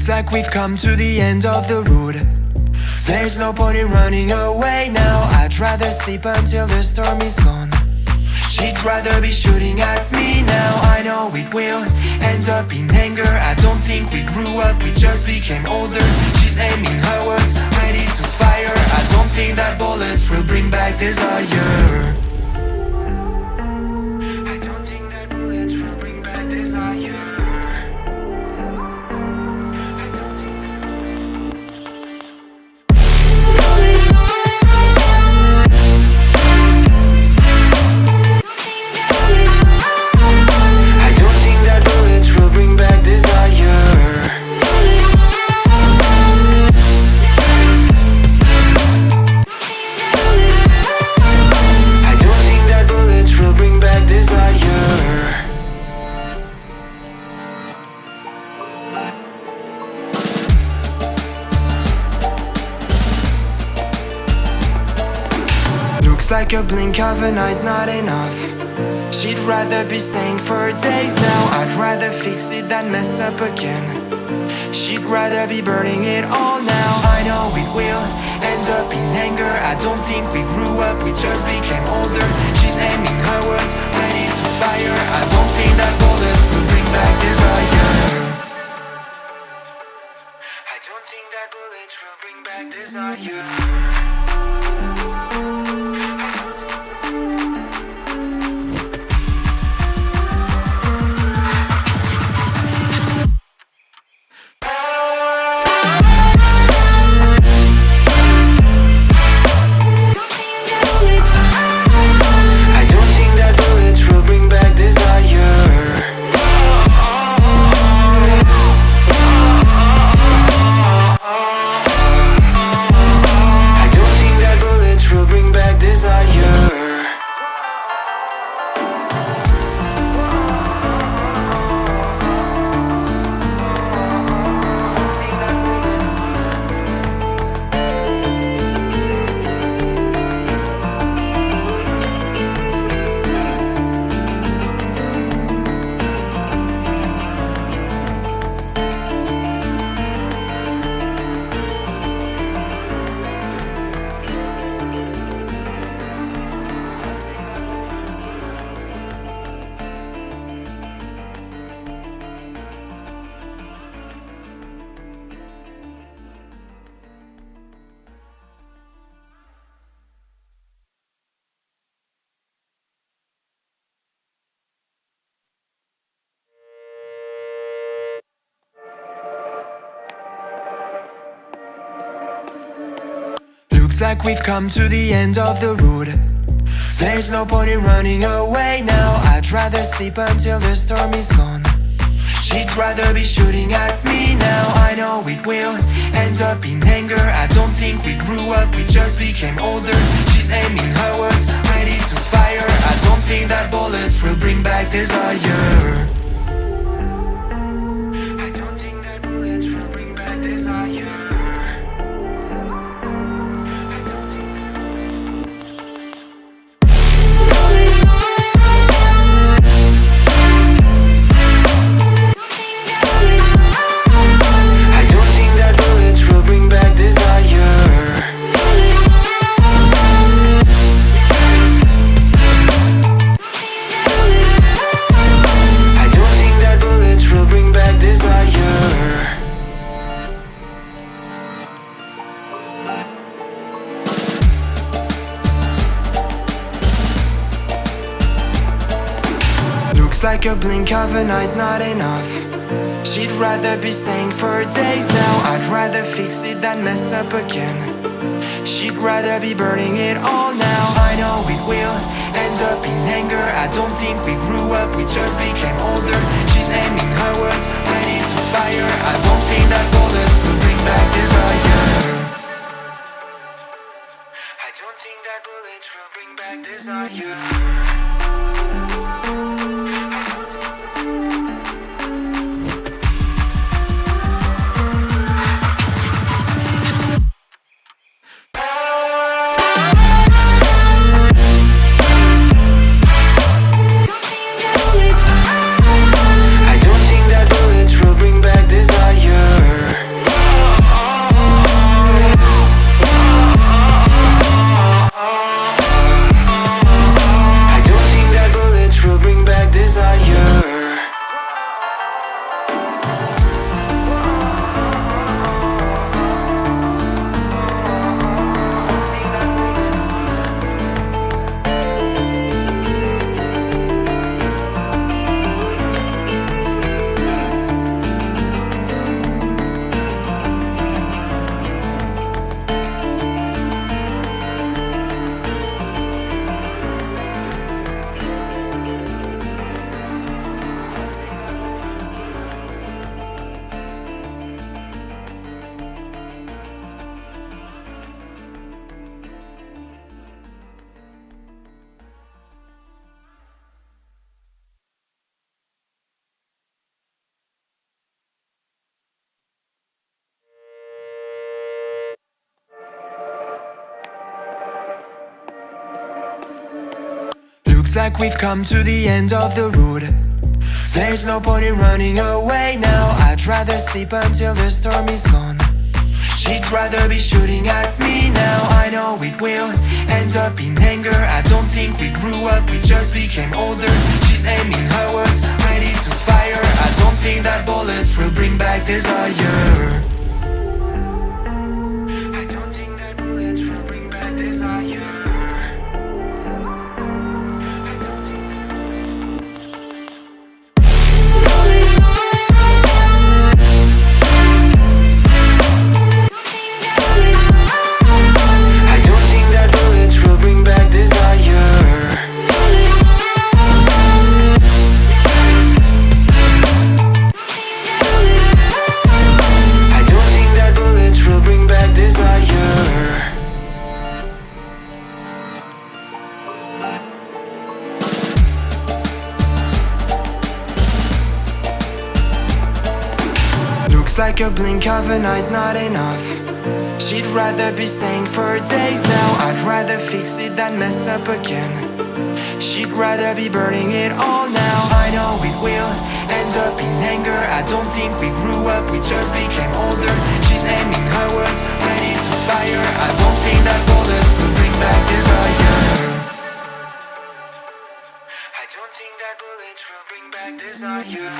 Looks like we've come to the end of the road. There's no point in running away now. I'd rather sleep until the storm is gone. She'd rather be shooting at me now. I know it will end up in anger. I don't think we grew up, we just became older. She's aiming her words, ready to fire. I don't think that bullets will bring back desire. I don't think that bullets will bring back desire. Like a blink of an eye's not enough. She'd rather be staying for days now. I'd rather fix it than mess up again. She'd rather be burning it all now. I know it will end up in anger. I don't think we grew up, we just became older. She's aiming her words, ready to fire. I don't think that bullets will bring back desire. I don't think that bullets will bring back desire. Looks like we've come to the end of the road. There's no point in running away now. I'd rather sleep until the storm is gone. She'd rather be shooting at me now. I know it will end up in anger. I don't think we grew up, we just became older. She's aiming her words, ready to fire. I don't think that bullets will bring back desire. I don't think that bullets will bring back desire. Like a blink of an eye's not enough. She'd rather be staying for days now. I'd rather fix it than mess up again. She'd rather be burning it all now. I know it will end up in anger. I don't think we grew up, we just became older. She's aiming her words, ready to fire. I don't think that bullets will bring back desire. I don't think that bullets will bring back desire. I don't think that bullets will bring back desire. Looks like we've come to the end of the road. There's no point in running away now. I'd rather sleep until the storm is gone. She'd rather be shooting at me now. I know it will end up in anger. I don't think we grew up, we just became older. She's aiming her words, ready to fire. I don't think that bullets will bring back desire. I don't think that bullets will bring back desire. Like a blink of an eye's not enough. She'd rather be staying for days now. I'd rather fix it than mess up again. She'd rather be burning it all now. I know it will end up in anger. I don't think we grew up, we just became older. She's aiming her words, ready to fire. I don't think that bullets will bring back desire. I don't think that bullets will bring back desire.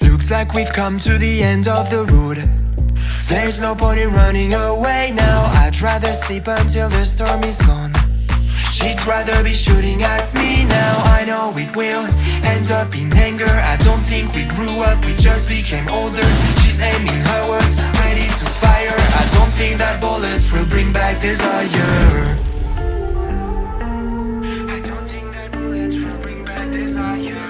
Looks like we've come to the end of the road. There's no point in running away now. I'd rather sleep until the storm is gone. She'd rather be shooting at me now. I know it will end up in anger. I don't think we grew up, we just became older. She's aiming her words, ready to fire. I don't think that bullets will bring back desire. I don't think that bullets will bring back desire.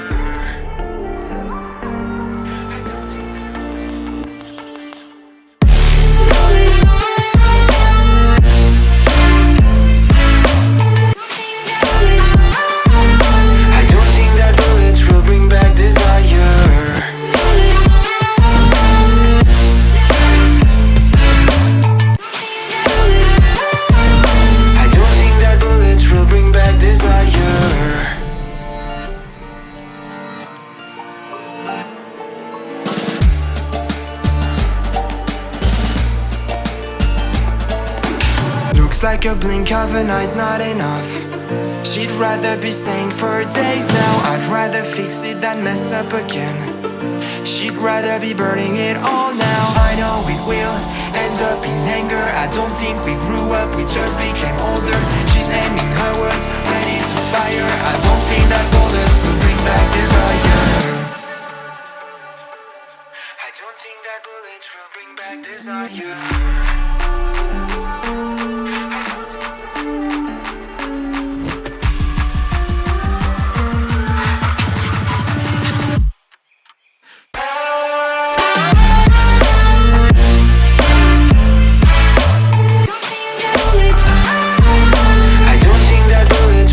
Like a blink of an eye's not enough. She'd rather be staying for days now. I'd rather fix it than mess up again. She'd rather be burning it all now. I know it will end up in anger. I don't think we grew up, we just became older. She's aiming her words, ready to fire. I don't think that bullets will bring back desire. I don't think that bullets will bring back desire. I don't think that bullets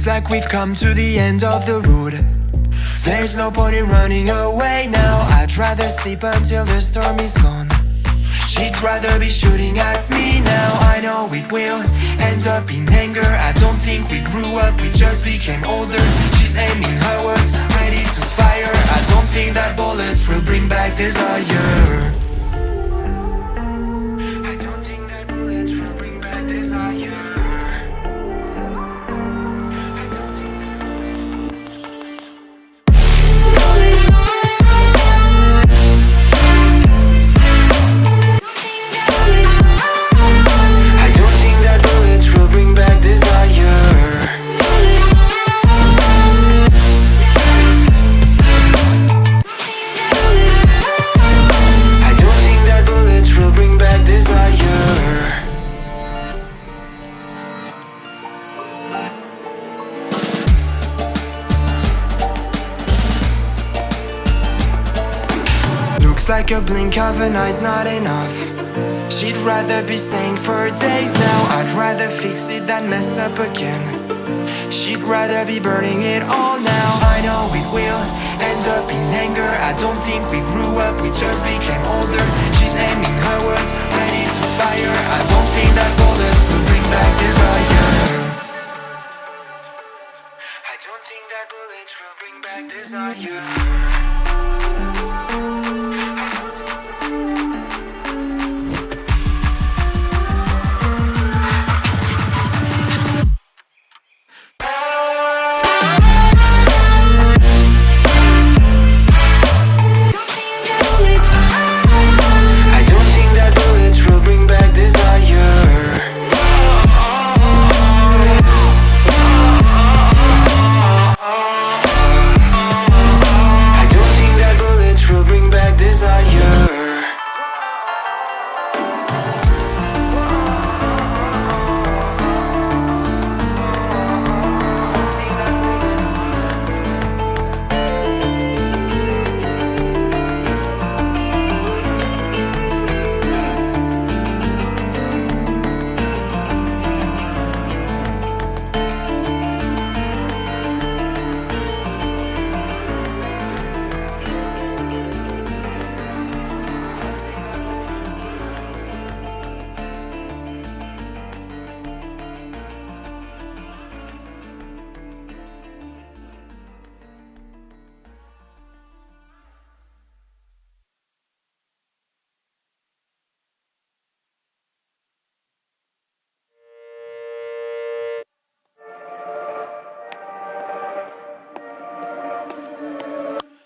like we've come to the end of the road. There's no point in running away now. I'd rather sleep until the storm is gone. She'd rather be shooting at me now. I know it will end up in anger. I don't think we grew up, we just became older. She's aiming her words, ready to fire. I don't think that bullets will bring back desire. I don't think that bullets will bring back desire. Like a blink of an eye's not enough. She'd rather be staying for days now. I'd rather fix it than mess up again. She'd rather be burning it all now. I know it will end up in anger. I don't think we grew up, we just became older. She's aiming her words, ready to fire. I don't think that bullets will bring back desire. I don't think that bullets will bring back desire.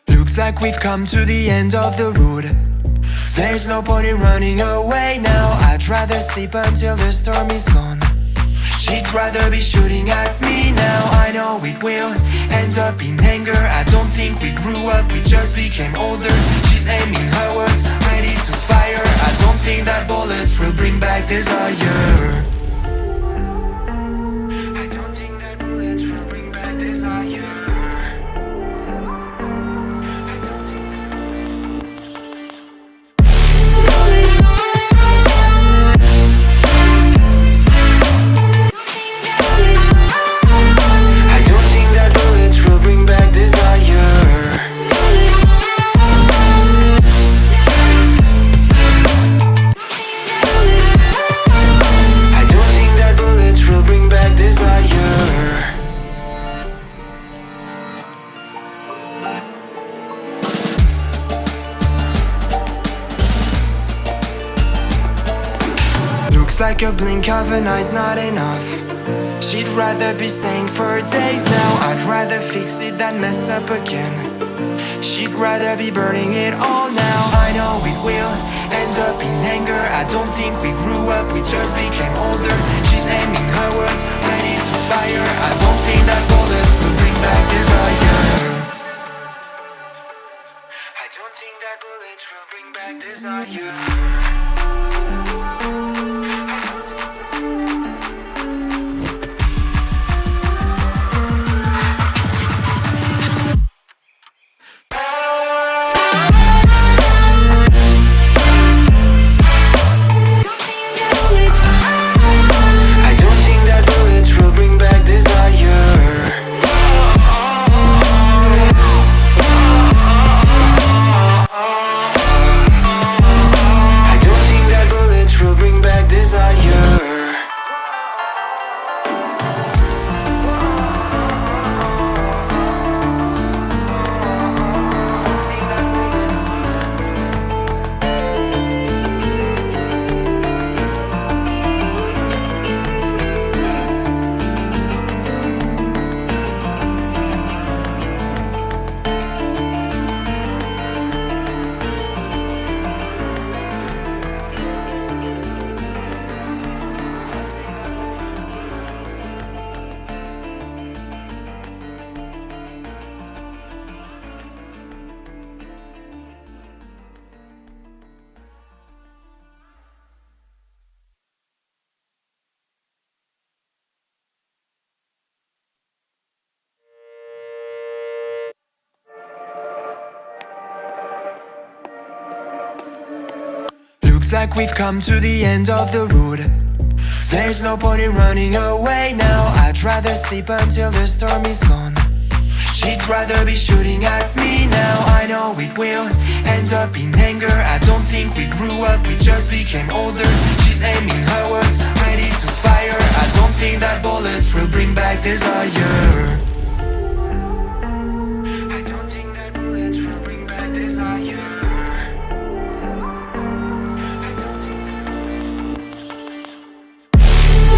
Looks like we've come to the end of the road. There's no point in running away now. I'd rather sleep until the storm is gone. She'd rather be shooting at me now. I know it will end up in anger. I don't think we grew up, we just became older. She's aiming her words, ready to fire. I don't think that bullets will bring back desire. I don't think that bullets will bring back desire. Like a blink of an eye's not enough. She'd rather be staying for days now. I'd rather fix it than mess up again. She'd rather be burning it all now. I know it will end up in anger. I don't think we grew up, we just became older. She's aiming her words, ready to fire. I don't think that bullets will bring back desire. I don't think that bullets will bring back desire. I don't think that bullets will bring back desire. like we've come to the end of the road. There's no point in running away now. I'd rather sleep until the storm is gone. She'd rather be shooting at me now. I know it will end up in anger. I don't think we grew up, we just became older. She's aiming her words, ready to fire. I don't think that bullets will bring back desire.